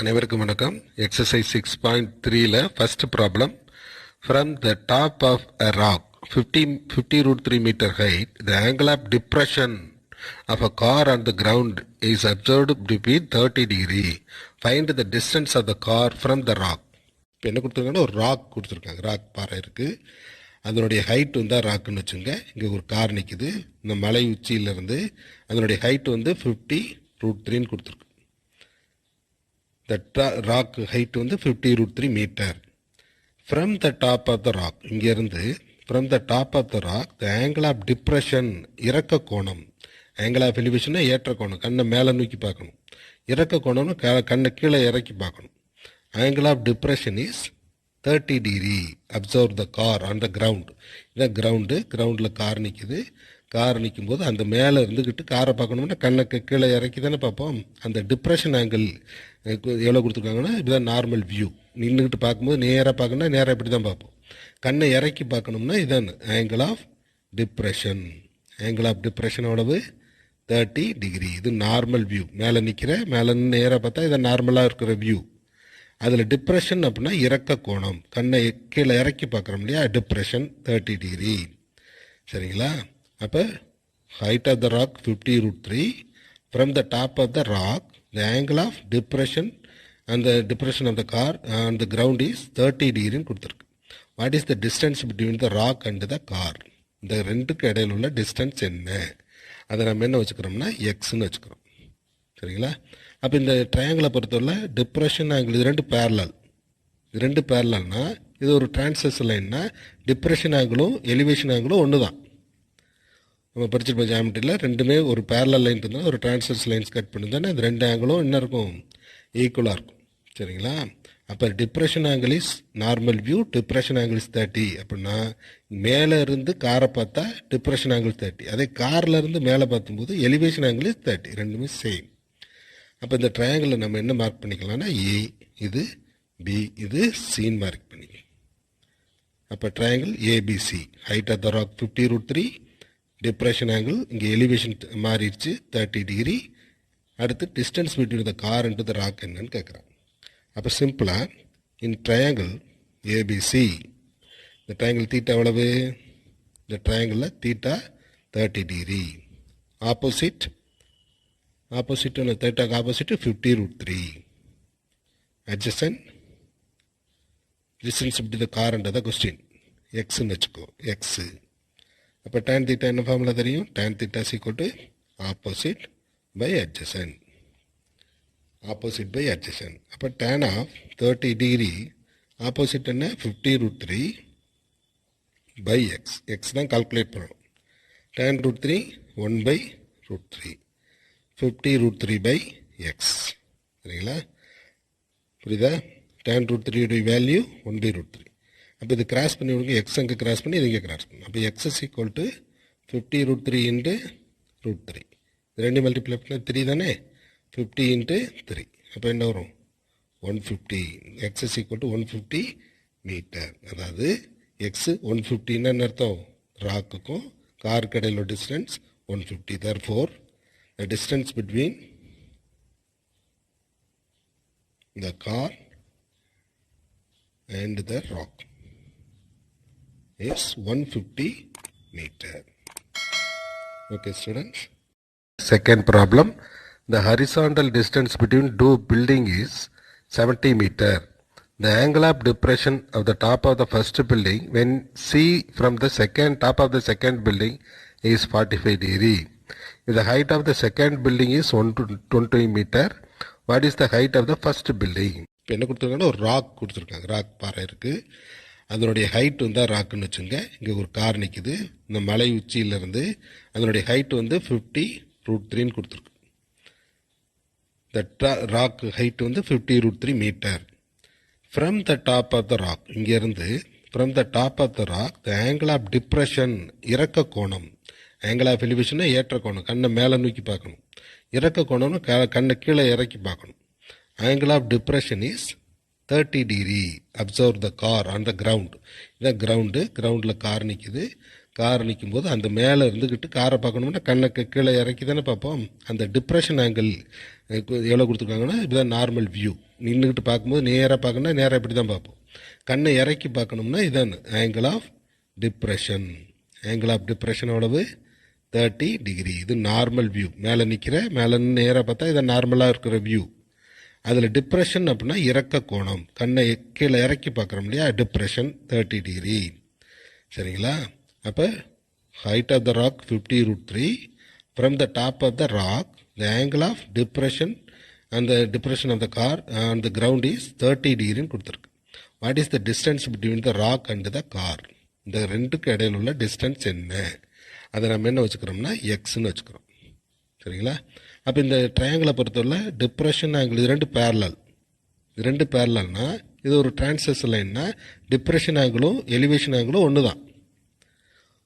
அனைவருக்கும் வணக்கம். எக்ஸசைஸ் 6.3ல first problem. From the top of a rock 50 root 3 meter height, the angle of depression of a car on the ground is observed to be 30 degree. Find the distance of the car from the rock. இப்போ என்ன கொடுத்துருக்காங்கன்னா ஒரு rock கொடுத்துருக்காங்க. Rock பாறை இருக்குது, அதனுடைய height வந்து ராக்குன்னு வச்சுங்க. இங்கே ஒரு கார் நிற்குது, இந்த மலை உச்சியிலேருந்து அதனுடைய ஹைட் வந்து 50 root 3ன்னு கொடுத்துருக்கு. The rock height வந்து 50 root 3 meter. From the top of the rock, இங்கிருந்து from the top of the rock, the angle of depression, இறக்க கோணம். angle of elevation ஏற்ற கோணம், கண்ணை மேலே நோக்கி பார்க்கணும். இறக்க கோணம்னு கண்ணை கீழே இறக்கி பார்க்கணும். angle of depression is 30 degree. Observe the car on the ground. இதான் கிரவுண்டில் கார் நிற்குது. கார் நிற்கும் போது அந்த மேலே இருந்துக்கிட்டு காரை பார்க்கணும்னா கண்ணுக்கு கீழே இறக்கி தானே பார்ப்போம். அந்த டிப்ரெஷன் ஆங்கிள் எவ்வளோ கொடுத்துருக்காங்கன்னா இதுதான் நார்மல் வியூ. நின்றுக்கிட்டு பார்க்கும்போது நேராக பார்க்கணும்னா நேராக இப்படி தான் பார்ப்போம். கண்ணை இறக்கி பார்க்கணும்னா இதான் angle of depression. Angle of depression எவ்வளவு? 30 டிகிரி. இது நார்மல் வியூ. மேலே மேலே நேராக பார்த்தா இதான் நார்மலாக இருக்கிற வியூ. அதில் டிப்ரெஷன் அப்படின்னா இறக்க கோணம், கண்ணை கீழே இறக்கி பார்க்குறோம் இல்லையா, டிப்ரெஷன் 30 டிகிரி. சரிங்களா? அப்போ height of the rock 50 root 3. From the top of the rock the angle of depression அந்த depression of the car on the ground is 30 டிகிரின்னு கொடுத்துருக்கு. What is the distance between the rock and the car? இந்த ரெண்டுக்கு இடையில் உள்ள distance என்ன? அதை நம்ம என்ன வச்சுக்கிறோம்னா எக்ஸ்ன்னு வச்சுக்கிறோம். சரிங்களா? அப்போ இந்த ட்ரையாங்கிளை பொறுத்தவரை டிப்ரெஷன் ஆங்கிள் இது ரெண்டு பேரலல்னா இது ஒரு டிரான்ஸ்வர்ஸ் லைன்னா டிப்ரெஷன் ஆங்கிளும் எலிவேஷன் ஆங்கிளும் ஒன்று தான். நம்ம படிச்சிருப்போம் ஜியாமெட்ரியில், ரெண்டுமே ஒரு பேரலல் லைன் இருந்தால் ஒரு டிரான்ஸ்வர்ஸ் லைன்ஸ் கட் பண்ணி தானே அந்த ரெண்டு ஆங்கிளும் என்ன இருக்கும்? ஈக்குவலாக இருக்கும். சரிங்களா? அப்போ depression angle is normal view, depression angle is 30 அப்படின்னா மேலே இருந்து காரை பார்த்தா டிப்ரெஷன் ஆங்கிள் 30, அதே காரில் இருந்து மேலே பார்க்கும்போது எலிவேஷன் ஆங்கிள் இஸ் 30. ரெண்டுமே சேம். அப்போ இந்த ட்ரையாங்கிளில் நம்ம என்ன மார்க் பண்ணிக்கலாம்னா ஏ இது, பி இது, சின்னு மார்க் பண்ணிக்கலாம். அப்போ triangle ABC. Height of the rock 50 root 3, depression angle இங்கே எலிவேஷன் மாறிடுச்சு 30 டிகிரி. அடுத்து distance between the car and the rock என்னன்னு கேட்குறாங்க. அப்போ சிம்பிளாக இன் ட்ரையாங்கிள் ஏபிசி இந்த ட்ரையாங்கிள் தீட்டா எவ்வளவு? இந்த ட்ரையாங்கிளில் தீட்டா 30 டிகிரி. ஆப்போசிட் தேட்டாக்கு opposite 50 root 3. Adjacent distance between the car and the question எக்ஸ்ன்னு வச்சுக்கோ, எக்ஸு. அப்போ tan theta என்ன ஃபார்முலா தெரியும்? tan theta is equal to opposite by adjacent. அப்போ tan of 30 degree ஆப்போசிட் என்ன? 50 root 3 by x. x தான் calculate பண்ணணும். tan root 3 1 by root 3. 50 root 3 by x. சரிங்களா? புரியுதா? tan root 3 உடைய வேல்யூ 1 by root 3. அப்போ இது கிராஸ் பண்ணி விடுங்க, எக்ஸ் அங்கே கிராஸ் பண்ணி இது இங்கே கிராஸ் பண்ணும். அப்போ X is equal to 50 root 3 into root 3. இது ரெண்டு மல்டிப்ளை பண்ணால் 3 தானே? 50 இன்ட்டு 3. அப்போ என்ன வரும்? 150. X is equal to 150 metre. அதாவது எக்ஸு 150ன்னு அர்த்தம். ராக்குக்கும் காருக்கு இடையில distance 150. Therefore the distance between the car and the rock is 150 meter. Okay students. Second problem. The horizontal distance between two buildings is 70 meter. The angle of depression of the top of the first building when see from the top of the second building is 45 degree. If the height of the second building is 120 meter, what is the height of the first building? இப்போ என்ன கொடுத்துருக்காங்கன்னா ஒரு rock கொடுத்துருக்காங்க. Rock பாறை இருக்குது, அதனுடைய height வந்து ராக்குன்னு வச்சுங்க. இங்கே ஒரு கார் நிற்குது, இந்த மலை உச்சியிலேருந்து அதனுடைய ஹைட் வந்து 50 root 3ன்னு கொடுத்துருக்கு. த ராக் ஹைட் வந்து 50 root 3 metre. From the top of the rock இங்கேருந்து from the top of the rock the angle of depression இறக்க கோணம், ஆங்கிள் ஆஃப் எலிவேஷன் ஏற்ற கோணம், கண்ணை மேலே நோக்கி பார்க்கணும். இறக்க கோணம்னு கண்ணை கீழே இறக்கி பார்க்கணும். Angle of depression is 30 degree. Observe the car on the ground. இதான் கிரவுண்டில் கார் நிற்குது. கார் நிற்கும்போது அந்த மேலே இருந்துக்கிட்டு காரை பார்க்கணும்னா கண்ணை கீழே இறக்கி தானே பார்ப்போம். அந்த டிப்ரெஷன் ஆங்கிள் எவ்வளோ கொடுத்துருக்காங்கன்னா இதுதான் நார்மல் வியூ. நின்றுக்கிட்டு பார்க்கும்போது நேராக பார்க்கணும்னா நேராக இப்படி தான் பார்ப்போம். கண்ணை இறக்கி பார்க்கணும்னா இதான் angle of depression. Angle of depression எவ்வளவு? 30 டிகிரி. இது நார்மல் வியூ. மேலே மேலே நேராக பார்த்தா இதான் நார்மலாக இருக்கிற வியூ. அதில் டிப்ரெஷன் அப்படின்னா இறக்க கோணம். கண்ணை கீழே இறக்கி பார்க்குறோம் இல்லையா, டிப்ரெஷன் 30 டிகிரி. சரிங்களா? அப்போ height of the rock 50√3. From the top of the rock the angle of depression அந்த depression of the car on the ground is 30 டிகிரின்னு கொடுத்துருக்கு. What is the distance between the rock and the car? இந்த ரெண்டுக்கு இடையில உள்ள distance என்ன? அதை நம்ம என்ன வச்சுக்கிறோம்னா எக்ஸ்ன்னு வச்சுக்கிறோம். சரிங்களா? அப்போ இந்த ட்ரையாங்கிளை பொறுத்தவரை டிப்ரெஷன் ஆங்கிள் இது ரெண்டு பேரலல்னா இது ஒரு டிரான்ஸ்வர்ஸ் லைன்னா டிப்ரெஷன் ஆங்கிளும் எலிவேஷன் ஆங்கிளும் ஒன்று தான்.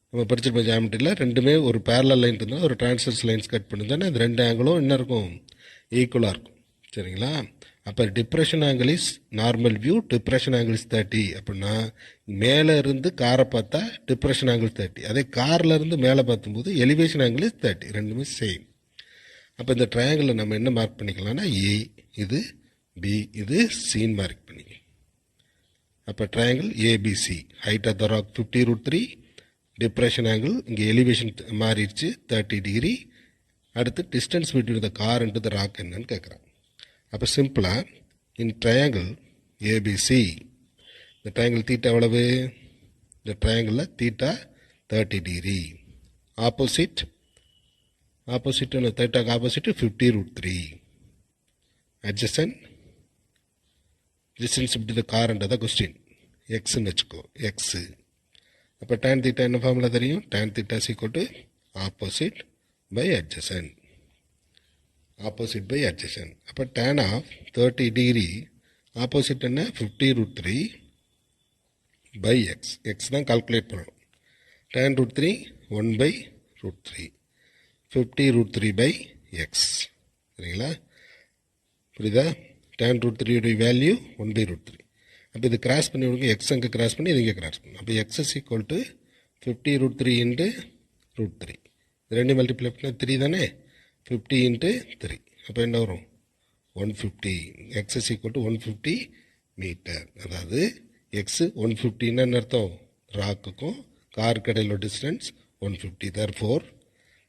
நம்ம படிச்சிருப்போம் ஜியாமெட்ரியில் ரெண்டுமே ஒரு பேரலல் லைன் இருந்தால் ஒரு டிரான்ஸ்வர்ஸ் லைன்ஸ் கட் பண்ணிருந்தானே இந்த ரெண்டு ஆங்கிளும் என்ன இருக்கும்? ஈக்குவலாக இருக்கும். சரிங்களா? அப்போ depression angle is normal view, depression angle is 30 அப்படின்னா மேலே இருந்து காரை பார்த்தா டிப்ரெஷன் ஆங்கிள் 30, அதே காரில் இருந்து மேலே பார்க்கும்போது எலிவேஷன் ஆங்கிள் இஸ் 30. ரெண்டுமே சேம். அப்போ இந்த ட்ரையாங்கிளில் நம்ம என்ன மார்க் பண்ணிக்கலாம்னா ஏ இது பி இது சின்னு மார்க் பண்ணிக்கலாம். அப்போ triangle ABC height of the rock 50√3, depression angle இங்கே எலிவேஷன் மாறிடுச்சு 30 டிகிரி. அடுத்து distance between the car and the rock என்னன்னு கேட்குறாங்க. அப்போ சிம்பிளாக இன் ட்ரையாங்கிள் ஏபிசி இந்த ட்ரையாங்கிள் தீட்டா எவ்வளவு? இந்த ட்ரையாங்கிளில் தீட்டா 30 டிகிரி. ஆப்போசிட் தீட்டாக்கு opposite 50√3. Adjacent distance between the car and the question எக்ஸ்ன்னு வச்சுக்கோ, எக்ஸு. அப்போ tan தீட்டா என்ன ஃபார்முலா தெரியும்? tan theta is equal to opposite by adjacent. அப்போ tan ஆஃப் 30 டிகிரி ஆப்போசிட் என்ன? 50√3 பை எக்ஸ். எக்ஸ் தான் calculate பண்ணணும். tan√3 1/√3, 50√3 by X. சரிங்களா? புரியுதா? tan√3 உடைய வேல்யூ 1/√3. அப்போ இது கிராஸ் பண்ணி விடுங்க, எக்ஸ் அங்கே கிராஸ் பண்ணி இது இங்கே கிராஸ் பண்ணும். அப்போ X is equal to 50√3 into √3. ரெண்டு மல்டிப்ளை பண்ணால் 3 தானே? 50 இன்ட்டு 3. அப்போ என்ன வரும்? 150. X is equal to 150 metre. அதாவது எக்ஸு 150ன்னு அர்த்தம். ராக்குக்கும் காருக்கு இடையில distance 150. Therefore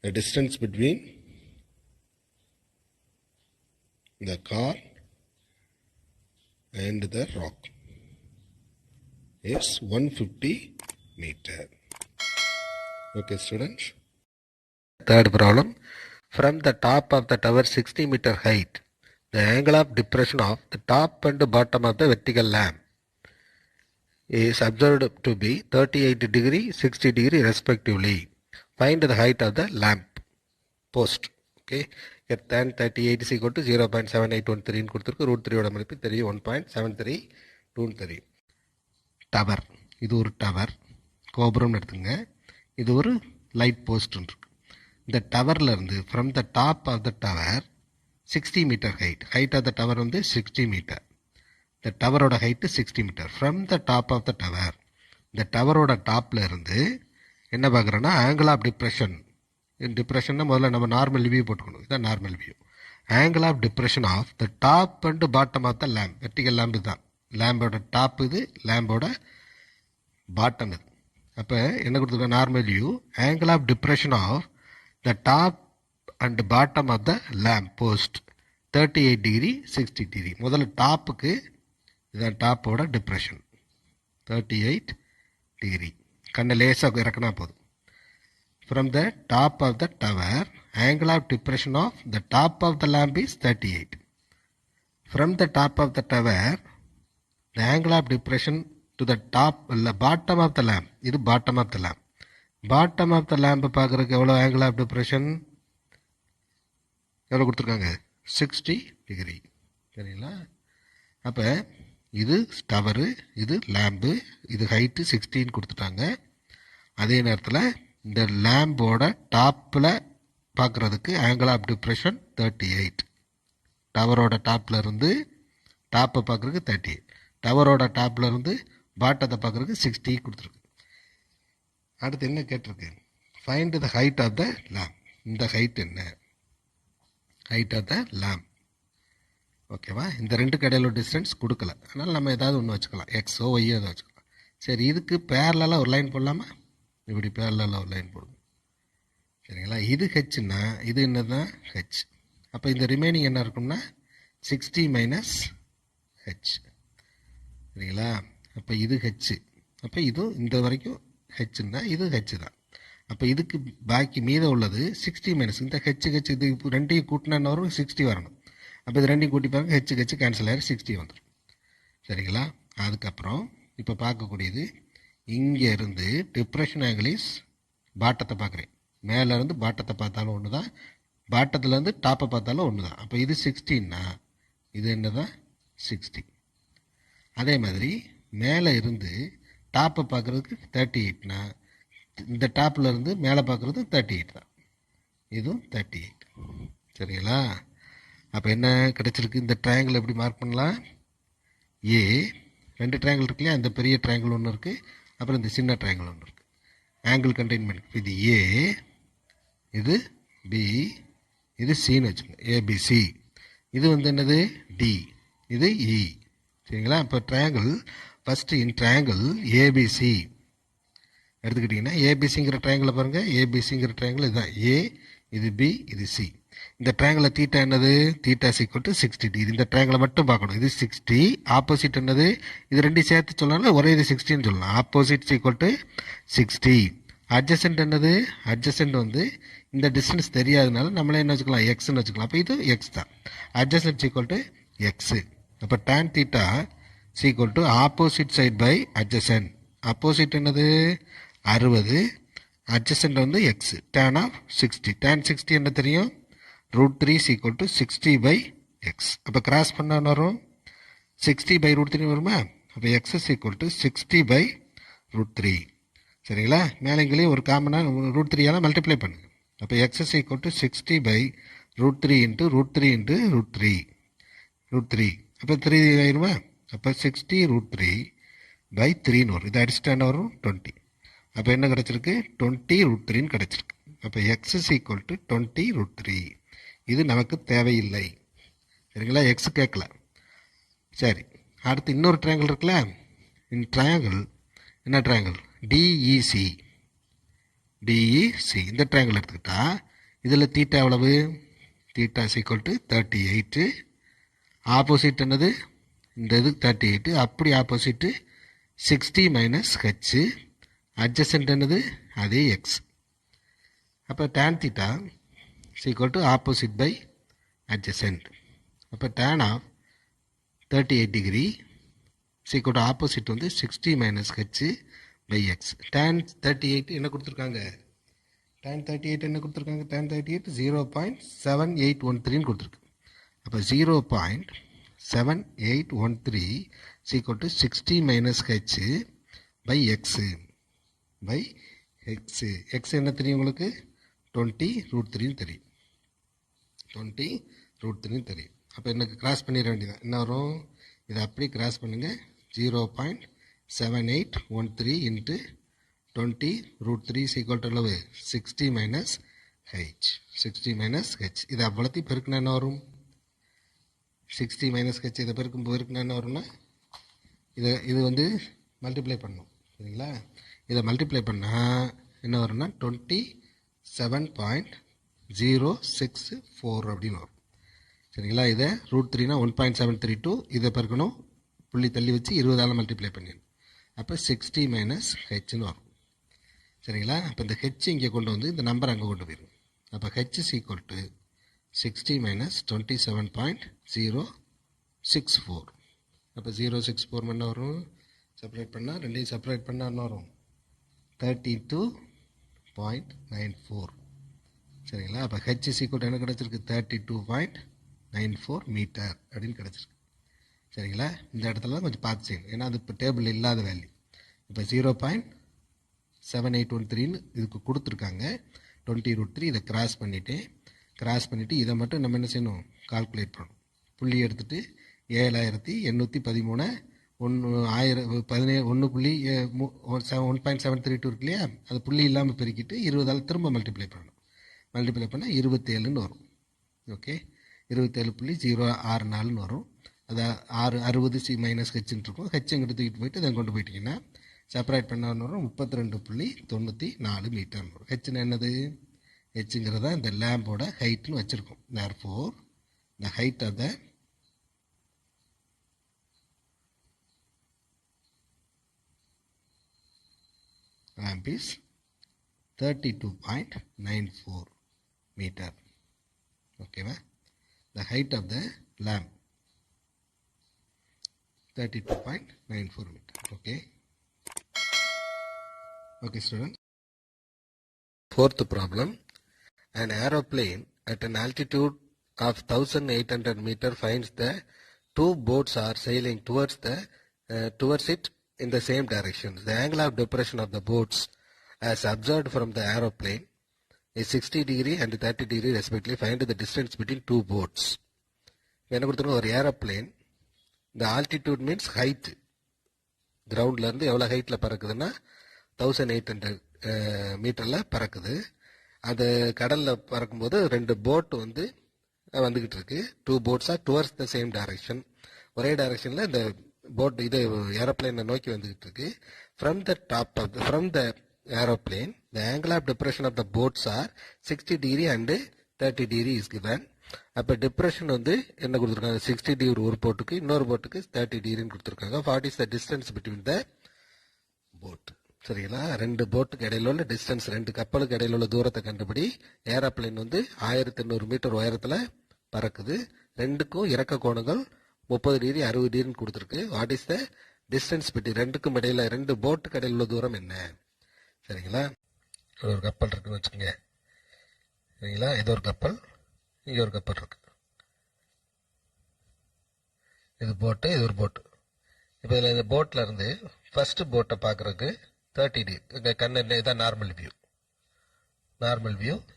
the distance between the car and the rock is 150 meter. Okay students. Third problem. From the top of the tower 60 meter height, the angle of depression of the top and bottom of the vertical lamp is observed to be 38 degree, 60 degree respectively. Find the height of the lamp post. Okay. Here tan 38 is equal to 0.7813 கொடுத்திருக்கு. √3 ஓட மதிப்பு தெரியும் 1.7323. Tower, இது ஒரு tower கோபுரம்னு எடுத்துங்க. இது ஒரு light post இருக்கு. இந்த டவர்ல இருந்து from the top of the tower 60 metre height of the tower வந்து 60 மீட்டர். இந்த டவரோட height 60 metre. From the top of the tower, இந்த டவரோட டாப்ல இருந்து என்ன பார்க்குறோன்னா ஆங்கிள் ஆஃப் டிப்ரெஷன்னா முதல்ல நம்ம நார்மல் வியூ போட்டுக்கணும். இதுதான் normal view. Angle of depression of the top and bottom of the lamp. Vertical lamp தான். லேம்போட டாப் இது, லேம்போட பாட்டம் இது. அப்போ என்ன கொடுத்துருக்கோம்? Normal view angle of depression of the top and bottom of the lamp post 38 degree 60 degree. முதல்ல டாப்புக்கு இதுதான் டாப்போட டிப்ரெஷன் 38 டிகிரி. கண்ணை லேசாக இறக்குனா போதும். From the top of the tower, angle of depression of the top of the lamp is 38. From the top of the tower, the angle of depression to the bottom of the lamp. இது bottom of the lamp. Bottom of the lamp பார்க்குறதுக்கு எவ்வளோ angle of depression? எவ்வளோ கொடுத்துருக்காங்க? 60 degree. சரிங்களா? அப்போ இது tower, இது lamp, இது ஹைட்டு 16 கொடுத்துட்டாங்க. அதே நேரத்தில் இந்த லேம்போட டாப்பில் பார்க்குறதுக்கு ஆங்கிள் ஆஃப் டிப்ரெஷன் 38. டவரோட டாப்பில் இருந்து டாப்பை பார்க்குறதுக்கு 38. டவரோட டாப்பில் இருந்து பாட்டத்தை பார்க்குறதுக்கு 60 கொடுத்துருக்கு. அடுத்து என்ன கேட்டிருக்கு, find the height of the lamp. இந்த ஹைட் என்ன, ஹைட் ஆஃப் த லேம்ப். ஓகேவா, இந்த ரெண்டு கடையில் டிஸ்டன்ஸ் கொடுக்கல, அதனால் நம்ம ஏதாவது ஒன்று வச்சுக்கலாம், எக்ஸோ ஒய்யோ அதை வச்சுக்கலாம். சரி, இதுக்கு பேரலாக ஒரு லைன் போடலாமா, இப்படி பேரலாக ஒரு லைன் போடுவோம். சரிங்களா, இது ஹெச்னா இது என்ன தான் ஹெச். அப்போ இந்த ரிமைனிங் என்ன இருக்கும்னா 60 மைனஸ் ஹெச். சரிங்களா, அப்போ இது ஹெச், அப்போ இதுவும் இந்த வரைக்கும் ஹெச்னா இது ஹெச் தான். அப்போ இதுக்கு பாக்கி மீதம் உள்ளது 60 மைனஸ் இந்த ஹெச் ஹெச், இது ரெண்டையும் கூட்டினா வரும் 60 வரணும். அப்போ இது ரெண்டையும் கூட்டி பாருங்க, ஹெச் ஹெச் கேன்சல் ஆகிடும், 60 வந்துடும். சரிங்களா, அதுக்கப்புறம் இப்போ பார்க்கக்கூடியது இங்கே இருந்து டிப்ரெஷன் ஆங்கிள் இஸ் பாட்டத்தை பார்க்குறேன். மேலேருந்து பாட்டத்தை பார்த்தாலும் ஒன்று தான், பாட்டத்துலேருந்து டாப்பை பார்த்தாலும் ஒன்று தான். அப்போ இது 60ன்னா இது என்ன தான் 60. அதே மாதிரி மேலே இருந்து டாப்பை பார்க்குறதுக்கு 38னா இந்த டாப்பில் இருந்து மேலே பார்க்குறது 38 தான், இதுவும் 38. சரிங்களா, அப்போ என்ன கிடச்சிருக்கு, இந்த ட்ரையாங்கிள் எப்படி மார்க் பண்ணலாம், ஏ ரெண்டு ட்ரையாங்கிள் இருக்கு இல்லையா, இந்த பெரிய ட்ரையாங்கிள் ஒன்று இருக்குது, அப்புறம் இந்த சின்ன ட்ரையாங்கிள் ஒன்று இருக்குது. ஆங்கிள் கண்டெய்ன்மெண்ட் இது ஏ, இது பி, இது சின்னு வச்சுக்கோங்க, ஏபிசி. இது வந்து என்னது டி, இது இ. சரிங்களா, இப்போ ட்ரையாங்கிள் ஃபஸ்ட்டு இன் ட்ரையாங்கிள் ஏபிசி எடுத்துக்கிட்டிங்கன்னா, ஏபிசிங்கிற ட்ரையாங்கிளை பாருங்கள், ஏபிசிங்கிற ட்ரையாங்கிள் இதுதான் ஏ, இது பி, இது சி. இந்த ட்ரையாங்கிள் தீட்டா என்னது, தீட்டா ஈக்குவல் டு 60 டிகிரி. இந்த ட்ரையாங்கிளை மட்டும் பார்க்கணும், இது 60. ஆப்போசிட் என்னது, இது ரெண்டையும் சேர்த்து சொல்லலாம், ஒரே இது 60ன்னு சொல்லலாம். Opposite equal to 60. அட்ஜசன்ட் என்னது, அட்ஜசன்ட் வந்து இந்த டிஸ்டன்ஸ் தெரியாதனால நம்மளே என்ன வச்சுக்கலாம், எக்ஸ்ன்னு வச்சுக்கலாம். அப்போ இது எக்ஸ் தான். Adjacent equal to x. அப்போ tan theta equal to opposite side by adjacent. Opposite என்னது 60, அட்ஜசன்ட் வந்து எக்ஸ். tan ஆஃப் 60, tan 60 என்ன தெரியும், √3 ஈக்குவல் டு 60 பை எக்ஸ். அப்போ கிராஸ் பண்ண வரும் 60 பை √3 வருமா. அப்போ எக்ஸ் ஈக்குவல் டு 60 பை √3. சரிங்களா, மேலேங்களையும் ஒரு காமனாக √3 மல்டிப்ளை பண்ணுங்க. அப்போ x equal to 60 by √3 into √3 into √3. அப்போ 3 ஆயிருமா. அப்போ 60 √3 பை 3ன்னு வரும். இதை அடிச்சுட்டு என்ன வரும் 20. அப்போ என்ன கிடச்சிருக்கு 20 √3ன்னு கிடச்சிருக்கு. அப்போ எக்ஸ் ஈக்குவல் டு 20 √3. இது நமக்கு தேவையில்லை. சரிங்களா, எக்ஸ் கேட்கல. சரி, அடுத்து இன்னொரு ட்ரையாங்கிள் இருக்குல்ல, இந்த ட்ரையாங்கிள் என்ன ட்ரையாங்கிள் டிஇசி. டிஇசி இந்த ட்ரையாங்கிள் எடுத்துக்கிட்டா இதில் தீட்டா எவ்வளவு, தீட்டா ஈக்குவல் டு 38. ஆப்போசிட் என்னது இந்த இது 38, அப்படி ஆப்போசிட்டு 60 மைனஸ் ஹெச். அட்ஜசன்ட் என்னது அதே எக்ஸ். அப்போ tan theta equal to opposite by adjacent. அப்போ tan of 38 degree equal to opposite வந்து 60 minus h by x. tan 38 என்ன கொடுத்துருக்காங்க, tan 38 என்ன கொடுத்துருக்காங்க, tan 38 0.7813 கொடுத்துருக்கு. அப்போ 0.7813 equal to 60 minus h by x by x. X என்ன தெரியும் உங்களுக்கு 20 √3ன்னு தெரியும், 20 √3ன்னு தெரியும். அப்போ எனக்கு கிராஸ் பண்ணிட வேண்டியதான், என்ன வரும், இதை அப்படியே கிராஸ் பண்ணுங்கள். 0.7813 இன்ட்டு 20 √3 ஈக்குவல் டு அளவு 60 மைனஸ் ஹெச். 60 மைனஸ் ஹெச் இதை அவ்வளோத்தையும் பெருக்குனா என்ன வரும், 60 மைனஸ் ஹெச் இதை பெருக்குனா என்ன வரும்னா இது வந்து மல்டிப்ளை பண்ணணும். சரிங்களா, இதை மல்டிப்ளை பண்ணால் என்ன வரும்னா 27.064 அப்படின்னு வரும். சரிங்களா, இதை √3னா 1.732, இதை பெருக்கணும், புள்ளி தள்ளி வச்சு 20ஆல் மல்டிப்ளை பண்ணிடணும். அப்போ 60 மைனஸ் ஹெச்னு வரும். சரிங்களா, அப்போ இந்த ஹெச் இங்கே கொண்டு வந்து இந்த நம்பர் அங்கே கொண்டு போயிடும். அப்போ ஹெச் ஈக்குவல் டு 60 மைனஸ் 27.064. அப்போ 064 என்ன வரும், செப்பரேட் பண்ணால் ரெண்டையும் செப்பரேட் பண்ணால் என்ன வரும் 32.94. சரிங்களா, அப்போ ஹெச் ஈக்குவல் டு என்ன கிடச்சிருக்கு 32.94 மீட்டர் அப்படின்னு கிடச்சிருக்கு. சரிங்களா, இந்த இடத்துல கொஞ்சம் பார்த்து செய்யணும், ஏன்னா அது இப்போ டேபிள் இல்லாத வேல்யூ. இப்போ 0.7813 இதுக்கு கொடுத்துருக்காங்க, 20 √3. இதை கிராஸ் பண்ணிவிட்டு இதை மட்டும் நம்ம என்ன செய்யணும் கால்குலேட் பண்ணணும். புள்ளி எடுத்துகிட்டு 7813 1.732 இருக்கு இல்லையா, அது புள்ளி இல்லாமல் பெருக்கிட்டு 20ஆல் திரும்ப மல்டிப்ளை பண்ணணும். மல்டிப்ளை பண்ணால் 27ன்னு வரும். ஓகே, 27.064ன்னு வரும். அது 60 மைனஸ் ஹெச்ன்னு இருக்கும். ஹெச்சுங்கிட்ட தூக்கிட்டு போயிட்டு இதை கொண்டு போயிட்டீங்கன்னா செப்பரேட் பண்ண வரும் 32.94 மீட்டர் வரும். ஹெச்னு என்னது? ஹெச்சுங்கிறத இந்த லேம்போட ஹைட்னு வச்சுருக்கோம். therefore the height of the lamp is 32.94 meter. ஓகேவா? the height of the lamp 32.94 meter. Okay students. Fourth problem. An aeroplane at an altitude of 1800 meter finds the two boats are sailing towards it in the same direction. The angle of depression of the boats as observed from the aeroplane is 60 degree and 30 degree respectively. Find the distance between two boats. என்ன கொடுத்துருக்கோம்? ஒரு aeroplane. இந்த altitude means height. கிரவுண்ட்லேருந்து எவ்வளோ ஹைட்டில் பறக்குதுன்னா 1800 மீட்டரில் பறக்குது. அது கடலில் பறக்கும்போது 2 போட் வந்துக்கிட்டு இருக்கு. 2 boats are towards the same direction. ஒரே டைரக்ஷனில் இந்த போட் ஏரோப்ளேனை நோக்கி வந்துக்கிட்டு இருக்கு. From the aeroplane the angle of depression of the boats are 60 degree and 30 degree is given. அப்போ டிப்ரெஷன் என்ன கொடுத்துருக்காங்க? 60 டிகிரி ஒரு போட்டுக்கு, இன்னொரு போட்டுக்கு 30 டிகிரின்னு கொடுத்துருக்காங்க. What is the distance between the boat? சரிங்களா? 2 போட்டுக்கு இடையில உள்ள டிஸ்டன்ஸ், 2 கப்பலுக்கு இடையில உள்ள தூரத்தை கண்டுபிடி. ஏரோப்ளேன் 1800 மீட்டர் உயரத்தில் பறக்குது. 2க்கும் இறக்க கோணங்கள் 30 டிகிரி 60 டிகிரின்னு கொடுத்துருக்கு. What is the distance between? 2க்கும் இடையில, 2 போட்டுக்கு இடையில உள்ள தூரம் என்ன? சரிங்களா? ஒரு கப்பல் இருக்குன்னு வச்சுக்கோங்க. சரிங்களா? இது ஒரு கப்பல், இங்கே ஒரு கப்பல் இருக்கு. இது போட்டு, இது ஒரு போட்டு. இப்போ இதில் இந்த போட்டில் இருந்து ஃபர்ஸ்ட் போட்டை பார்க்குறதுக்கு 30 டிகிரி. இங்கே கண்ணு இதான் நார்மல் வியூ.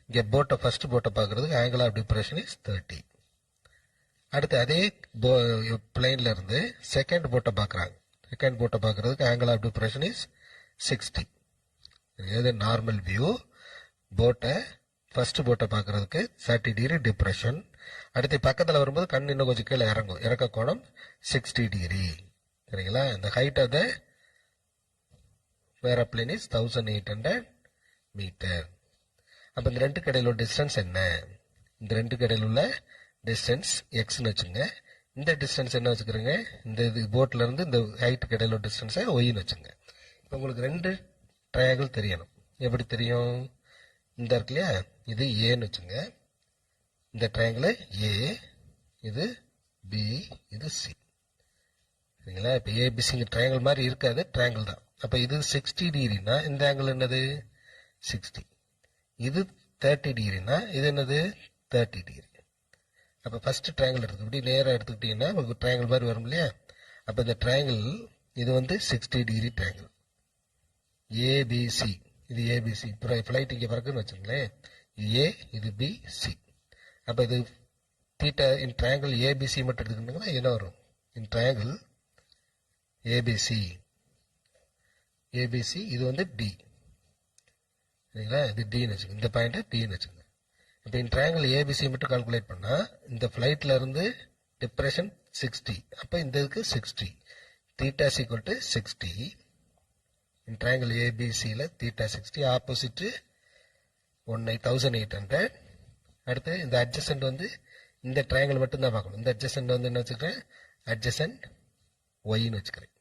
இங்கே ஃபர்ஸ்ட் போட்டை பார்க்குறதுக்கு ஆங்கிள் ஆஃப் டிப்ரெஷன் இஸ் 30. அடுத்து அதே பிளைன்ல இருந்து செகண்ட் போட்டை பார்க்குறாங்க. செகண்ட் போட்டை பார்க்குறதுக்கு ஆங்கிள் ஆஃப் டிப்ரெஷன் இஸ் 60. இது நார்மல் வியூ. ஃபர்ஸ்ட் போட்டை பார்க்குறதுக்கு 30 டிகிரி டிப்ரெஷன். அடுத்து பக்கத்தில் வரும்போது கண் இன்னும் கொஞ்சம் கீழே இறங்கும். இறக்க கோணம் 60 டிகிரி. சரிங்களா? இந்த height of the aeroplane is 1800 metre. அப்போ இந்த 2க்கு இடையில உள்ள டிஸ்டன்ஸ் என்ன? இந்த 2க்கு இடையில உள்ள டிஸ்டன்ஸ் எக்ஸ்ன்னு வச்சுங்க. இந்த டிஸ்டன்ஸ் என்ன வச்சுக்கிறீங்க? இந்த போட்டில் இருந்து இந்த ஹைட்டுக்கு இடையில உள்ள டிஸ்டன்ஸை ஒய்ன்னு வச்சுங்க. இப்போ உங்களுக்கு 2 ட்ரையாங்கிள் தெரியணும். எப்படி தெரியும்? இந்த இருக்கு இல்லையா, இது ஏன்னு வச்சுங்க. இந்த ட்ரையாங்கிள் ஏ, இது பி, இது சி. சரிங்களா? இப்போ ஏபிசிங்க ட்ரையாங்கிள் மாதிரி இருக்காது, ட்ரையாங்கிள் தான். அப்போ இது 60 டிகிரினா இந்த ஆங்கிள் என்னது? 60. இது 30 டிகிரினா இது என்னது? 30 டிகிரி. அப்போ ஃபர்ஸ்ட் ட்ரையாங்கிள் எடுத்து இப்படி நேராக எடுத்துக்கிட்டீங்கன்னா உங்களுக்கு ட்ரையாங்கிள் மாதிரி வரும் இல்லையா? அப்போ இந்த ட்ரையாங்கிள் இது 60 டிகிரி ட்ரையாங்கிள். ஏபிசி, இது ஏபிசி. ஃப்ளைட் இங்கே பறக்குன்னு வச்சுங்களேன். இது ஏ, இது பி, சி. அப்போ இது தீட்டா இன் ட்ரையாங்கிள் ஏபிசி மட்டும் எடுத்துக்கிட்டீங்கன்னா என்ன வரும்? இன் ட்ரையாங்கிள் ஏபிசி, இது டி. சரிங்களா? இது டின்னு வச்சுங்க. இந்த பாயிண்ட் டின்னு வச்சுங்க. இப்போ இன் ட்ரையாங்கிள் ஏபிசி மட்டும் கால்குலேட் பண்ணால் இந்த ஃப்ளைட்ல இருந்து டிப்ரெஷன் 60. அப்போ இந்த இதுக்கு 60. Theta equal to 60. In triangle ஏபிசியில் தீட்டா 60. ஆப்போசிட் 1800. அடுத்து இந்த அட்ஜசன்ட் இந்த ட்ரையாங்கிள் மட்டும்தான் பார்க்கணும். இந்த அட்ஜசன்ட் என்ன வச்சுக்கிறேன்? அட்ஜசன்ட் ஒய்ன்னு வச்சுக்கிறேன்.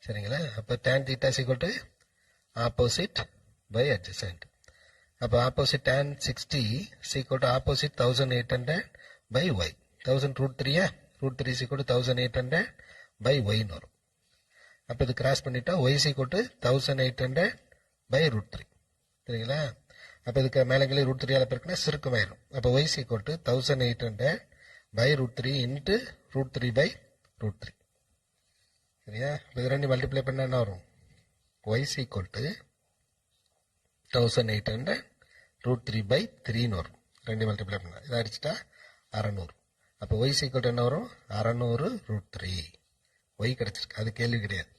சரிங்களா? அப்போ tan theta equal to opposite by adjacent. அப்போ opposite tan 60 equal to opposite 1800 by Y. 1000 √3 √3 equal to 1800 by ஒய்ன்னு வரும். அப்போ இது கிராஸ் பண்ணிட்டா ஒய் ஈக்குவல் டு 1800 பை √3. சரிங்களா? அப்போ இதுக்கு மேலங்களே √3 பெருக்குனா சுருக்கமாயிரும். அப்போ y equal to 1800 by √3 into √3 by √3. சரியா? இப்போ இது 2 மல்டிப்ளை பண்ணால் என்ன வரும்? ஒய் ஈக்குவல் டு 1800 √3 பை 3ன்னு வரும். 2 மல்டிப்ளை பண்ணால் இதை அடிச்சுட்டா 600. அப்போ ஒய் ஈக்குவல் டு என்ன வரும்? 600 √3 ஒய் கிடச்சிருக்கு, அது கேள்வி கிடையாது.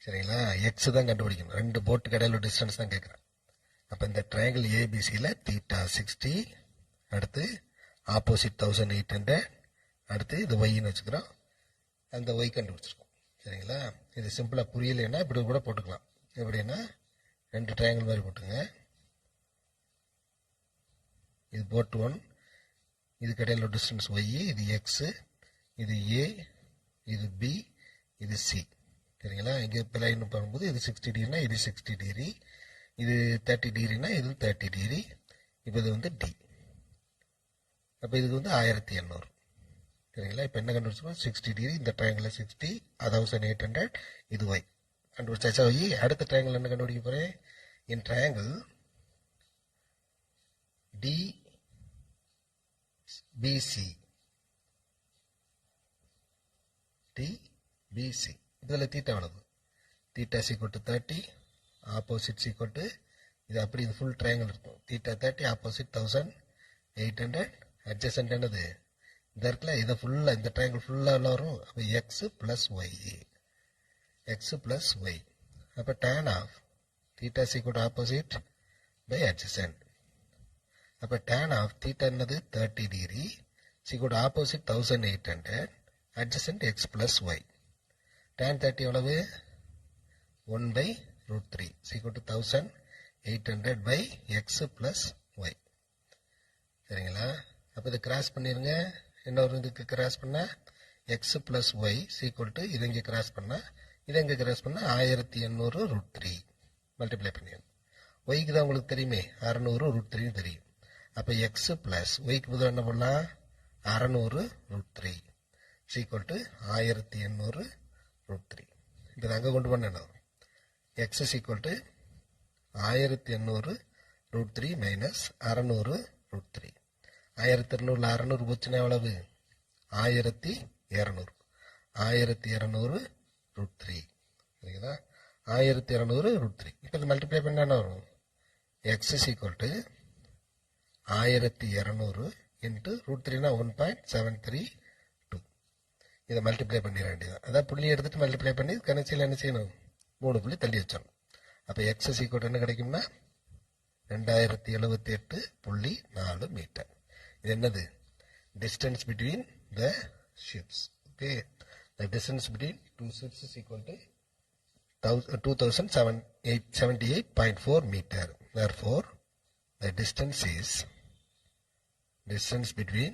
சரிங்களா? எக்ஸ் தான் கண்டுபிடிக்கணும். 2 போட்டுக்கு இடையில டிஸ்டன்ஸ் தான் கேட்குறேன். அப்போ இந்த ட்ரையாங்கிள் ஏபிசியில் தீட்டா 60, அடுத்து ஆப்போசிட் 1800, அடுத்து இது ஒய்ன்னு வச்சுக்கிறோம். அந்த ஒய் கண்டுபிடிச்சிருக்கோம். சரிங்களா? இது சிம்பிளாக புரியலைன்னா இப்படி கூட போட்டுக்கலாம். எப்படின்னா 2 ட்ரையாங்கிள் மாதிரி போட்டுங்க. இது போட் 1, இதுக்கு இடையில டிஸ்டன்ஸ் ஒய், இது எக்ஸு, இது ஏ, இது பி, இது சி. சரிங்களா? இங்கே பிளைன்னு பண்ணும்போது இது 60 டிகிரினா இது 60 டிகிரி, இது 30 டிகிரினா இது 30 டிகிரி. இப்போ இது வந்து டி. அப்போ இதுக்கு வந்து 1800. சரிங்களா? இப்போ என்ன கண்டுபிடிச்சோம்? 60 டிகிரி, இந்த ட்ரையாங்கிள் 60, 1800, இது ஒய் கண்டுபிடிச்சாச்சா ஒய். அடுத்த ட்ரையாங்கிள் என்ன கண்டுபிடிக்க போகிறேன்? இன் ட்ரையாங்கிள் டிபிசி, டிபிசி இதில் தீட்டா எவ்வளவு? தீட்டா = 30, ஆப்போசிட் = இது அப்படி இது ஃபுல் ட்ரையாங்கிள் இருக்கும். தீட்டா 30, ஆப்போசிட் 1800, அட்ஜசன்ட் என்னது இந்த இருக்குல்ல, இதை ஃபுல்லாக இந்த ட்ரையாங்கிள் ஃபுல்லாக வரும். அப்போ X plus Y, X plus Y. அப்போ tan of theta = opposite by adjacent. அப்போ டேன் ஆஃப் தீட்டா என்னது 30 degree = opposite 1800, adjacent X plus Y. Tan 30 எவ்வளவு? 1/√3 = 1800 by எக்ஸ் ப்ளஸ் ஒய். சரிங்களா? அப்போ இதை கிராஸ் பண்ணிடுங்க. என்ன ஒரு இதுக்கு கிராஸ் பண்ணால் எக்ஸ் ப்ளஸ் ஒய் = இதை இங்கே கிராஸ் பண்ணால் இதை இங்கே கிராஸ் பண்ணால் 1800√3 மல்டிப்ளை பண்ணிடணும். ஒய்க்கு தான் உங்களுக்கு தெரியுமே 600√3 தெரியும். அப்போ எக்ஸ் ப்ளஸ் ஒய்க்கு பதிலாக என்ன பண்ணலாம்? 600√3 = 1800√3. இப்போ அங்கே கொண்டு பண்ணணும். X = 1800√3 minus 600√3. 1200 600 போச்சுன்னா எவ்வளவு? 1200. 1200√3. சரிங்களா? 1200√3. இப்போ இது மல்டிப்ளை பண்ண என்ன வரும்? எக்ஸ் = 1200 இன்ட்டு √3னா 1.732. இதை மல்டிப்ளை பண்ணிட வேண்டியதான். அதான் புள்ளி எடுத்துட்டு மல்டிப்ளை பண்ணி கணக்கில் என்ன செய்யணும்? 3 புள்ளி தள்ளி வச்சிடணும். அப்போ எக்ஸ் = என்ன கிடைக்கும்னா 2078.4 மீட்டர். இது என்னது? Distance between the ships. Okay, the distance between 2 ships is equal to 2078.4 meter. Therefore, the distance between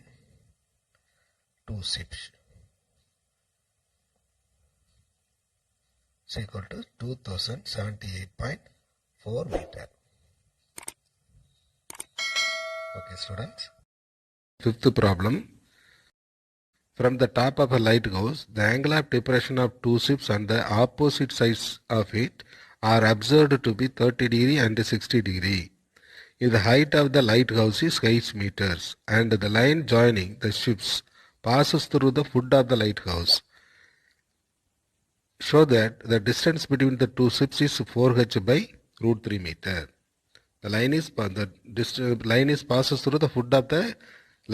2 ships is equal to 2078.4 meter. Okay, students. Fifth problem. From the top of a lighthouse, the angle of depression of two ships on the opposite sides of it are observed to be 30 degree and 60 degree. If the height of the lighthouse is 8 meters and the line joining the ships passes through the foot of the lighthouse, show that the distance between the two ships is 4h by √3 meter. The line is passes through the foot of the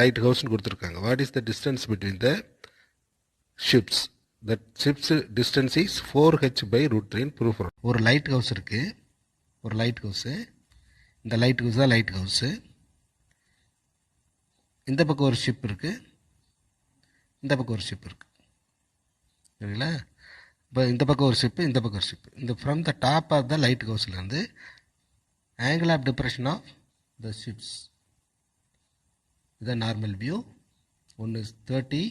lighthouse னு கொடுத்துருக்காங்க. What is the distance between the ships? The ships distance is 4h by √3 னு proof பண்ணணும். ஒரு light house இருக்கு. ஒரு light house. இந்த light house தான் light house. இந்த பக்கம் ஒரு ஷிப் இருக்கு, இந்த பக்கம் ஒரு ஷிப் இருக்கு. சரிங்களா? இப்போ இந்த பக்கம் ஒரு ஷிப்பு, இந்த பக்கம் ஒரு ஷிப்பு. இந்த from the top of the light ஹவுஸ்லேருந்து angle of depression of the ships, இதுதான் நார்மல் வியூ. ஒன்று 30,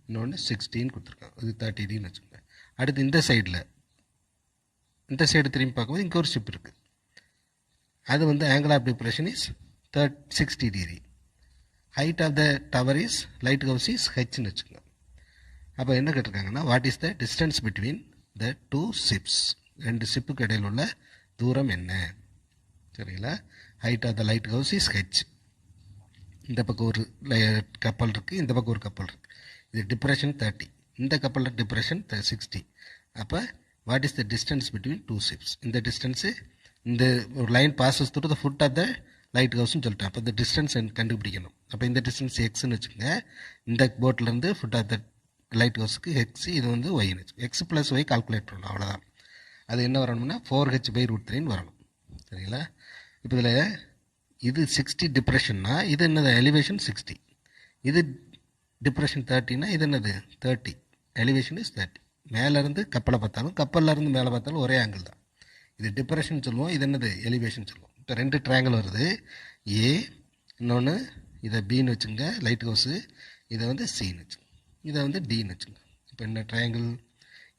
இன்னொன்று 16 கொடுத்துருக்காங்க. இது 30 டிகிரின்னு வச்சுக்கோங்க. அடுத்து இந்த சைடில், இந்த சைடு திரும்பி பார்க்கும்போது இங்கே ஒரு ஷிப் இருக்குது. அது வந்து angle of depression is 60 degree. Height of the tower is lighthouse is ஹெச்னு வச்சுக்கோங்க. அப்போ என்ன கேட்டிருக்காங்கன்னா, what is the distance between the two ships, ரெண்டு ஷிப்புக்கு இடையில் உள்ள தூரம் என்ன? சரிங்களா? Height of the lighthouse is H. இந்த பக்கம் ஒரு கப்பல் இருக்குது, இந்த பக்கம் ஒரு கப்பல் இருக்குது. இது டிப்ரெஷன் 30, இந்த கப்பலில் டிப்ரெஷன் 60. அப்போ what is the distance between two ships? இந்த டிஸ்டன்ஸு, இந்த ஒரு line passes through the foot of the light ஹவுஸ்னு சொல்லிட்டேன். அப்போ இந்த டிஸ்டன்ஸ் கண்டுபிடிக்கணும். அப்போ இந்த டிஸ்டன்ஸ் எக்ஸ்ன்னு வச்சுக்கோங்க. இந்த போட்லேருந்து ஃபுட் ஆஃப் த லைட் ஹவுஸுக்கு ஹெச், இது வந்து ஒய்னு வச்சு எக்ஸ் ப்ளஸ் ஒய் கால்குலேட் பண்ணணும், அவ்வளோதான். அது என்ன வரணும்னா 4h/√3 வரணும். சரிங்களா? இப்போ இதில் இது 60 டிப்ரெஷன்னா இது என்னது எலிவேஷன் 60, இது டிப்ரெஷன் 30னா இது என்னது 30, எலிவேஷன் இஸ் 30. மேலேருந்து கப்பலை பார்த்தாலும் கப்பல்லேருந்து மேலே பார்த்தாலும் ஒரே ஆங்கிள் தான். இது டிப்ரெஷன் சொல்லுவோம், இது என்னது எலிவேஷன் சொல்லுவோம். இப்போ 2 ட்ரையாங்கிள் வருது, ஏ, இன்னொன்று இதை பின்னு வச்சுங்க லைட் ஹவுஸு, இதை வந்து சின்னு வச்சுங்க, இதை வந்து டின்னு வச்சுங்க. இப்போ என்ன triangle?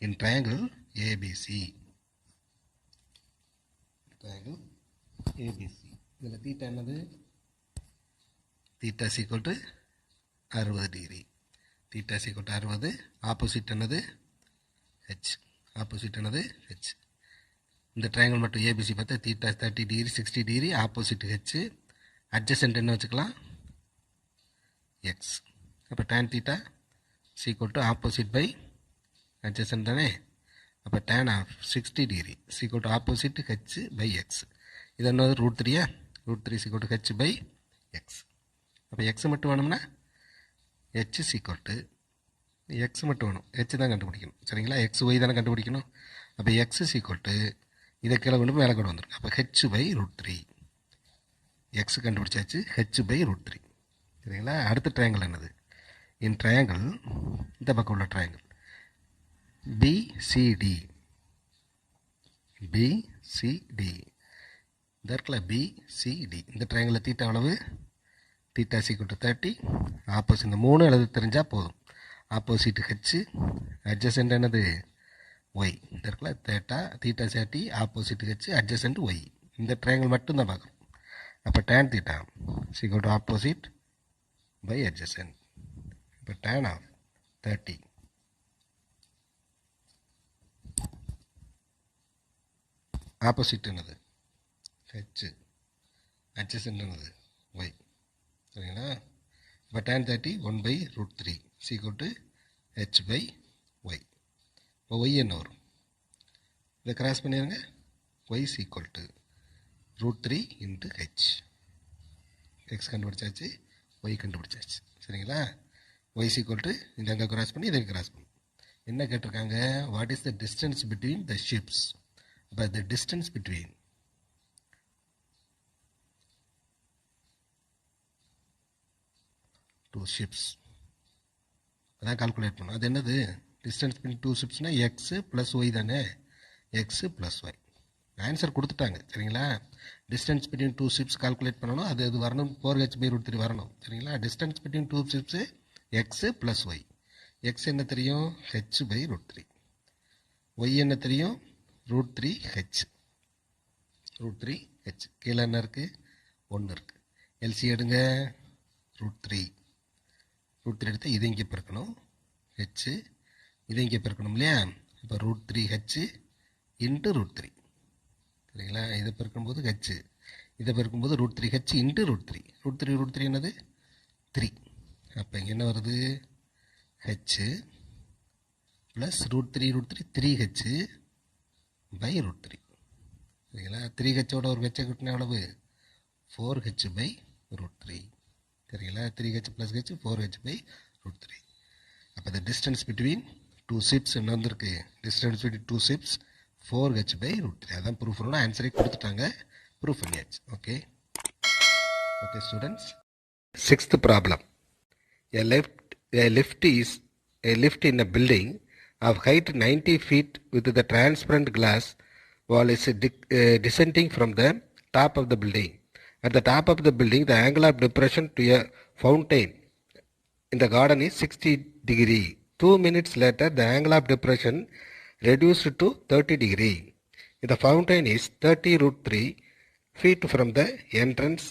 In triangle ABC, triangle ABC, இதில் தீட்டா என்னது? Theta equal to 60 degree. Theta equal to 60. Opposite என்னது? ஹெச். ஆப்போசிட் என்னது? ஹெச். இந்த ட்ரையாங்கிள் மட்டும் ஏபிசி பார்த்தா theta 30 degree 60 degree, opposite h. Adjacent என்ன வச்சுக்கலாம்? எக்ஸ். அப்போ tan theta equal to opposite by adjacent தானே. அப்போ tan of 60 degree equal to opposite h by x. இது என்னது? √3. √3 equal to h by x. அப்போ எக்ஸ் மட்டும் வேணும்னா ஹெச் ஈக்குவல் டு எக்ஸ் மட்டும் வேணும், ஹெச் தான் கண்டுபிடிக்கணும். சரிங்களா? எக்ஸ் ஒய் தானே கண்டுபிடிக்கணும். அப்போ எக்ஸ் ஈக்குவல் டு இதை கீழே கொண்டு மேலே கொண்டு வந்துடும். அப்போ ஹெச் பை √3. எக்ஸ் கண்டுபிடிச்சாச்சு, ஹெச் பை √3. சரிங்களா? அடுத்த ட்ரையாங்கிள் என்னது? இன் ட்ரையாங்கிள், இந்த பக்கம் உள்ள ட்ரையாங்கிள் பிசிடி, பிசிடி இந்த இடத்துல பிசிடி, இந்த ட்ரையாங்கிளில் தீட்டா எவ்வளவு? Theta equal to 30. ஆப்போசிட் இந்த 3 எழுத தெரிஞ்சால் போதும். ஆப்போசிட் ஹெச், அட்ஜசன்ட் என்னது? ஒய். இந்த இடத்துல theta 30, opposite h, adjacent y. இந்த ட்ரையாங்கிள் மட்டும் தான் பார்க்குறோம். அப்போ tan theta equal to opposite by adjacent. இப்போ டேன் ஆஃப் 30 ஆப்போசிட் என்னது? ஹெச், அட்ஜசன்ட் என்னது? ஒய். சரிங்களா? இப்போ tan 30 1/√3 equal to h by y. இப்போ ஒய் என்ன வரும்? இதை கிராஸ் பண்ணிடுங்க. Y equal to √3 into h. X கண்டுபிடிச்சாச்சு, ஒய் கண்டுபிடிச்சாச்சு. சரிங்களா? ஒய் ஈக்குவல் டு இந்த அங்கே கிராஸ் பண்ணி இதை கிராஸ் பண்ணி என்ன கேட்டிருக்காங்க? What is the distance between the ships? அப்போ the distance between two ships அதான் கால்குலேட் பண்ணணும். அது என்னது? டிஸ்டன்ஸ் பிட்வீன் டூ ஷிப்ஸ்னால் எக்ஸு ப்ளஸ் ஒய் தானே. எக்ஸு ப்ளஸ் ஒய் ஆன்சர் கொடுத்துட்டாங்க. சரிங்களா? Distance between two ships calculate பண்ணணும். அது வரணும் 4h/√3 வரணும். சரிங்களா? Distance between two ships X plus Y. X என்ன தெரியும்? h/√3. ஒய் என்ன தெரியும்? √3 ஹெச். √3 ஹெச். கீழே என்ன இருக்குது? 1 இருக்குது. எல்சி எடுங்க. √3 எடுத்து இதை இங்கே பெருக்கணும், ஹெச். இதை இங்கே பெருக்கணும் இல்லையா? இப்போ √3 ஹெச் இன்ட்டு √3. சரிங்களா? இதை பெருக்கும்போது ஹெச், இதை பெருக்கும்போது √3 ஹெச் இன்ட்டு √3. √3 என்னது? 3. அப்போ இங்கே என்ன வருது? H plus √3 3h by √3. சரிங்களா? 3hோட ஒரு ஹெச்சை கூட்டினா எவ்வளவு? 4h/√3. சரிங்களா? 3h plus H 4h/√3. அப்போ the distance between two ships என்ன வந்திருக்கு? distance between two ships 4h/√3. அதான் ப்ரூஃப் பண்ணணும். ஆன்சரே கொடுத்துட்டாங்க, ப்ரூஃப் பண்ணியாச்சு. Okay okay students. 6th problem. A lift in a building of height 90 feet with the transparent glass wall is descending from the top of the building. At the top of the building, the angle of depression to a fountain in the garden is 60 degree. 2 minutes later, the angle of depression reduced to 30 degree. The fountain is 30√3 feet from the entrance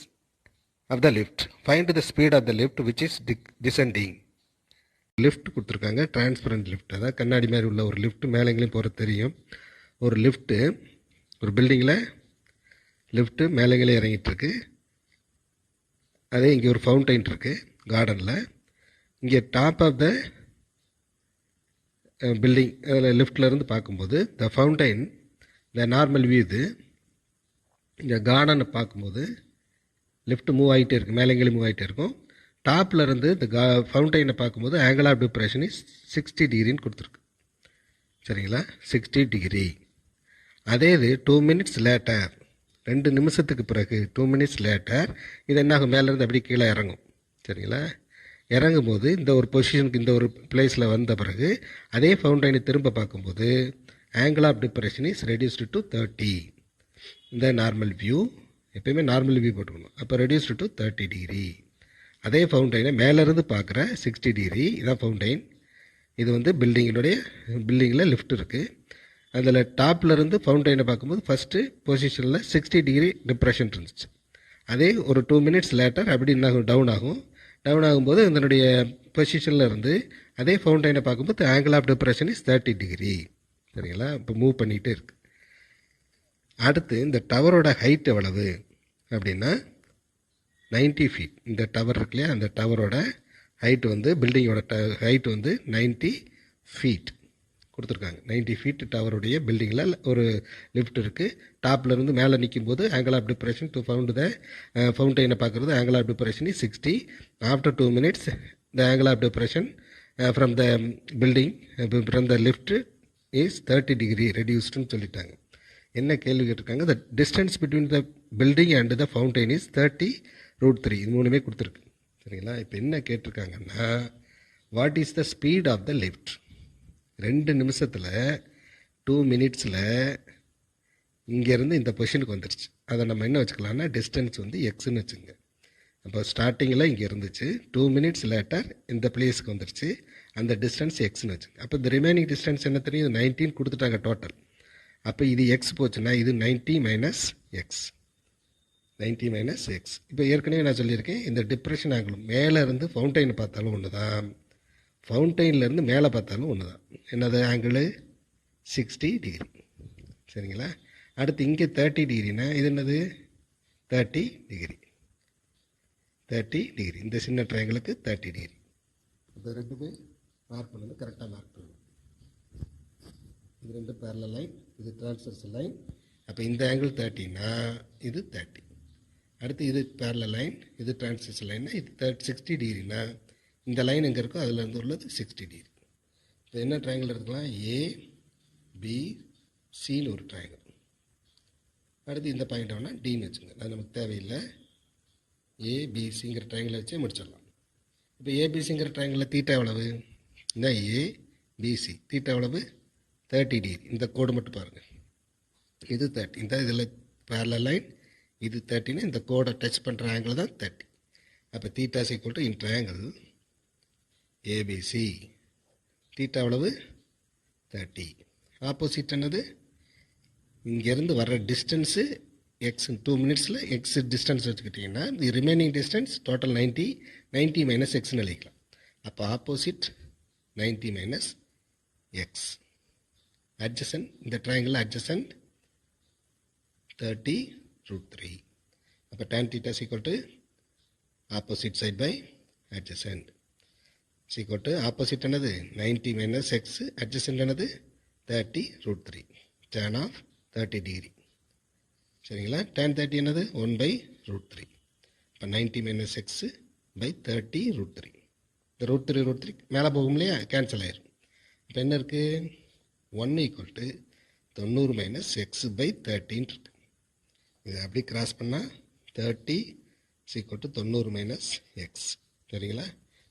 of the lift. Find the speed of the lift which is descending. Lift கொடுத்துருக்காங்க, transparent lift. அதாவது கண்ணாடி மாதிரி உள்ள ஒரு lift, மேலேங்களையும் போகிற தெரியும். ஒரு lift ஒரு பில்டிங்கில் லிஃப்ட்டு மேலேங்களே இறங்கிட்டுருக்கு. அதே இங்கே ஒரு ஃபவுண்டைன் இருக்குது கார்டனில். இங்கே டாப் ஆஃப் த பில்டிங் அதில் லிஃப்ட்லேருந்து பார்க்கும்போது த ஃபவுண்டைன் த நார்மல் வியூ. இது இந்த கார்டனை பார்க்கும்போது லிஃப்ட் மூவ் ஆகிட்டே இருக்குது, மேலேங்களே மூவ் ஆகிட்டே இருக்கும். டாப்பில் இருந்து இந்த ஃபவுண்டைனை பார்க்கும்போது ஆங்கிள் ஆஃப் டிப்ரெஷன் இஸ் 60 டிகிரின்னு கொடுத்துருக்கு. சரிங்களா, 60 டிகிரி. அதே இது 2 மினிட்ஸ் லேட்டர், 2 நிமிஷத்துக்கு பிறகு 2 மினிட்ஸ் லேட்டர் இது என்ன ஆகும், மேலேருந்து அப்படி கீழே இறங்கும். சரிங்களா, இறங்கும் போது இந்த ஒரு பொசிஷனுக்கு இந்த ஒரு பிளேஸில் வந்த பிறகு அதே ஃபவுண்டைனை திரும்ப பார்க்கும்போது angle of depression is reduced to 30. இந்த நார்மல் வியூ எப்பயுமே நார்மல் வியூ போட்டுக்கணும். அப்போ ரெடியூஸ்டு டு 30 டிகிரி. அதே ஃபவுண்டைனை மேலேருந்து பார்க்குற 60 டிகிரி இதான் ஃபவுண்டைன். இது வந்து பில்டிங்கில் லிஃப்ட் இருக்குது. அதில் டாப்பில் இருந்து ஃபவுண்டைனை பார்க்கும்போது ஃபஸ்ட்டு பொசிஷனில் 60 டிகிரி டிப்ரெஷன் இருந்துச்சு. அதே ஒரு 2 மினிட்ஸ் லேட்டர் அப்படி என்ன டவுன் ஆகும். டவுன் ஆகும்போது இதனுடைய பொசிஷனில் இருந்து அதே ஃபவுண்டைனை பார்க்கும்போது angle of depression is 30 degree. சரிங்களா, இப்போ மூவ் பண்ணிகிட்டே இருக்குது. அடுத்து இந்த டவரோட ஹைட் எவ்வளவு அப்படின்னா 90 ஃபீட். இந்த டவர் இருக்கு இல்லையா, அந்த டவரோட ஹைட் வந்து பில்டிங்கோட ஹைட் வந்து 90 ஃபீட் கொடுத்துருக்காங்க. 90 ஃபீட் டவருடைய பில்டிங்கில் ஒரு லிஃப்ட் இருக்குது. டாப்பில் இருந்து மேலே நிற்கும் போது angle of depression to found the ஃபவுண்டைனை பார்க்குறது angle of depression is 60. After 2 minutes the angle of depression from the building from the lift is 30 degree ரெடியூஸ்டுன்னு சொல்லிட்டாங்க. என்ன கேள்வி கேட்டிருக்காங்க, the distance between the building and the fountain is 30√3. இது மூணுமே கொடுத்துருக்கு. சரிங்களா, இப்போ என்ன கேட்டிருக்காங்கன்னா what is the speed of the lift. 2 நிமிஷத்தில் 2 மினிட்ஸில் இங்கேருந்து இந்த பொசிஷனுக்கு வந்துருச்சு. அதை நம்ம என்ன வச்சுக்கலாம்னா டிஸ்டன்ஸ் வந்து எக்ஸ்ன்னு வச்சுங்க. அப்போ ஸ்டார்டிங்கில் இங்கே இருந்துச்சு, 2 மினிட்ஸ் லேட்டர் இந்த பிளேஸுக்கு வந்துருச்சு, அந்த டிஸ்டன்ஸ் எக்ஸ்ன்னு வச்சுங்க. அப்போ இந்த ரிமைனிங் டிஸ்டன்ஸ் என்ன தெரியும், 19 கொடுத்துட்டாங்க டோட்டல். அப்போ இது எக்ஸ் போச்சுன்னா இது 90 மைனஸ் எக்ஸ். 90 minus X. இப்போ ஏற்கனவே நான் சொல்லியிருக்கேன், இந்த டிப்ரெஷன் ஆங்கிள் மேலே இருந்து ஃபவுண்டைனை பார்த்தாலும் ஒன்று தான், ஃபவுண்டைன்லேருந்து மேலே பார்த்தாலும் ஒன்று தான். என்னது ஆங்கிள் 60 டிகிரி. சரிங்களா, அடுத்து இங்கே 30 டிகிரினா இது என்னது 30 டிகிரி. 30 டிகிரி இந்த சின்ன ட்ரையாங்கிளுக்கு 30 டிகிரி. இப்போ ரெண்டுமே மார்க் பண்ணுங்கள், கரெக்டாக மார்க் பண்ணுங்கள். இது 2 பேரலல் லைன், இது டிரான்ஸ்வர்சல் லைன். அப்போ இந்த ஆங்கிள் 30னா இது 30. அடுத்து இது பேரலல் லைன், இது டிரான்ஸ்வர்சல் லைன்னா இது 60 டிகிரினா இந்த லைன் எங்கே இருக்கோ அதில் இருந்து உள்ளது 60 டிகிரி. இப்போ என்ன ட்ரையாங்கிள் எடுத்துக்கலாம், ஏபிசின்னு ஒரு ட்ரையாங்கிள். அடுத்து இந்த பாயிண்ட் வேணா டின்னு வச்சுங்க, அது நமக்கு தேவையில்லை. ஏபிசிங்கிற ட்ரையாங்கிளை வச்சு முடிச்சிடலாம். இப்போ ஏபிசிங்கிற ட்ரையாங்கிளில் தீட்டா எவ்வளவு, இந்த ஏபிசி தீட்டா எவ்வளவு 30 டிகிரி. இந்த கோடு மட்டும் பாருங்கள், இது 30. இந்த இதில் பேரலல் லைன், இது 30ன்னு இந்த கோடை டச் பண்ணுற ஆங்கிள் தான் 30. அப்போ theta is equal to in triangle ABC theta எவ்வளவு 30. ஆப்போசிட் என்னது, இங்கேருந்து வர்ற டிஸ்டன்ஸு எக்ஸ். 2 மினிட்ஸில் எக்ஸ் டிஸ்டன்ஸ் வச்சுக்கிட்டிங்கன்னா the remaining distance total 90 minus எக்ஸ்ன்னு எழுதிக்கலாம். அப்போ ஆப்போசிட் 90 மைனஸ் எக்ஸ். adjacent, இந்த triangle adjacent 30√3. அப்போ tan theta is equal to opposite side by adjacent is equal to opposite என்னது 90 minus x, adjacent என்னது 30√3, tan of 30 degree. சரிங்களா, tan 30 என்னது 1/√3. இப்போ 90 minus x by 30√3. இந்த √3 மேலே போகும் இல்லையா, கேன்சல் ஆயிரும். இப்போ என்ன இருக்குது, 1 equal to 90 minus x by 30 இருக்கு. இதை அப்படி கிராஸ் பண்ணால் 30 is equal to 90 minus x. சரிங்களா,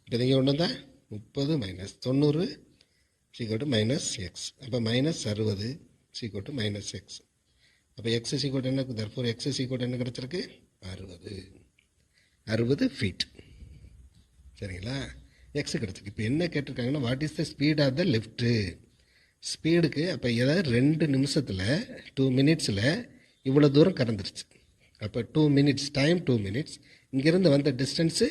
இப்போ இங்கே ஒன்று தான் 30 minus 90 is equal to minus x. அப்போ minus 60 is equal to minus x. அப்போ x is equal to என்ன, therefore x is equal to என்ன கிடச்சிருக்கு 60 ஃபீட். சரிங்களா, எக்ஸ் கிடச்சிருக்கு. இப்போ என்ன கேட்டிருக்காங்கன்னா what is the speed of the lift. ஸ்பீடுக்கு அப்போ ஏதாவது 2 நிமிஷத்தில் 2 மினிட்ஸில் இவ்வளோ தூரம் கடந்துருச்சு. அப்போ 2 மினிட்ஸ் டைம் 2 மினிட்ஸ், இங்கேருந்து வந்த டிஸ்டன்ஸு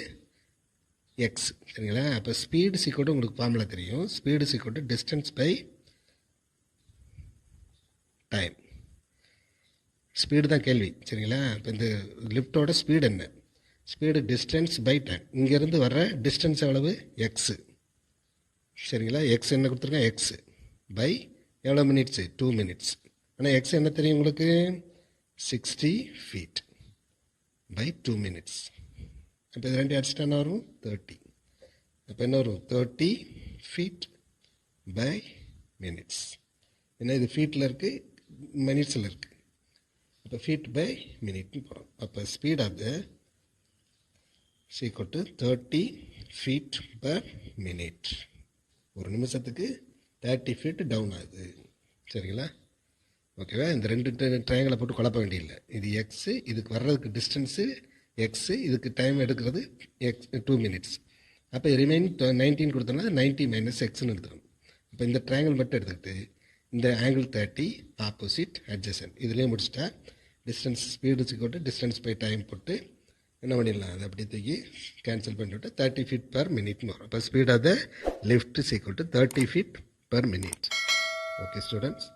எக்ஸ். சரிங்களா, அப்போ ஸ்பீடு சீக்கோட்டு உங்களுக்கு ஃபார்முலா தெரியும். ஸ்பீடு சீக்கோட்டு டிஸ்டன்ஸ் பை டைம். ஸ்பீடு தான் கேள்வி. சரிங்களா, இப்போ இந்த லிஃப்டோட ஸ்பீடு என்ன, ஸ்பீடு டிஸ்டன்ஸ் பை டைம். இங்கேருந்து வர்ற டிஸ்டன்ஸ் எவ்வளவு எக்ஸு. சரிங்களா, எக்ஸ் என்ன கொடுத்துருக்கேன் எக்ஸு பை எவ்வளோ மினிட்ஸு 2 மினிட்ஸ். ஆனால் எக்ஸ் என்ன தெரியும் உங்களுக்கு 60 ஃபீட் பை 2 மினிட்ஸ். அப்போ இது ரெண்டு அடிச்சுட்டு என்ன வரும் 30. அப்போ என்ன வரும் 30 feet by minutes. ஏன்னா இது ஃபீட்டில் இருக்குது, மினிட்ஸில் இருக்குது. அப்போ ஃபீட் பை மினிட்னு போகிறோம். அப்போ speed of the equal to 30 feet per minute. ஒரு நிமிஷத்துக்கு 30 feet டவுன் ஆகுது. சரிங்களா? ஓகேவா? இந்த ரெண்டு ட்ரையாங்கிளை போட்டு குழப்ப வேண்டியதில்லை. இது எக்ஸு, இதுக்கு வர்றதுக்கு டிஸ்டன்ஸு எக்ஸு, இதுக்கு டைம் எடுக்கிறது எக்ஸ் 2 minutes. அப்போ ரிமைன் 19 கொடுத்தோம்னா 90 minus எக்ஸ்ன்னு எடுத்துக்கணும். அப்போ இந்த ட்ரையாங்கிள் மட்டும் எடுத்துக்கிட்டு இந்த ஆங்கிள் 30 ஆப்போசிட் அட்ஜசன்ட் இதுலேயே முடிச்சுட்டா டிஸ்டன்ஸ் ஸ்பீடு கொண்டு டிஸ்டன்ஸ் பை டைம் போட்டு என்ன பண்ணிடலாம், அதை அப்படி தூக்கி கேன்சல் பண்ணிவிட்டு 30 feet per minute வரும். அப்போ speed of the lift is equal to 30 feet per minute. Okay students.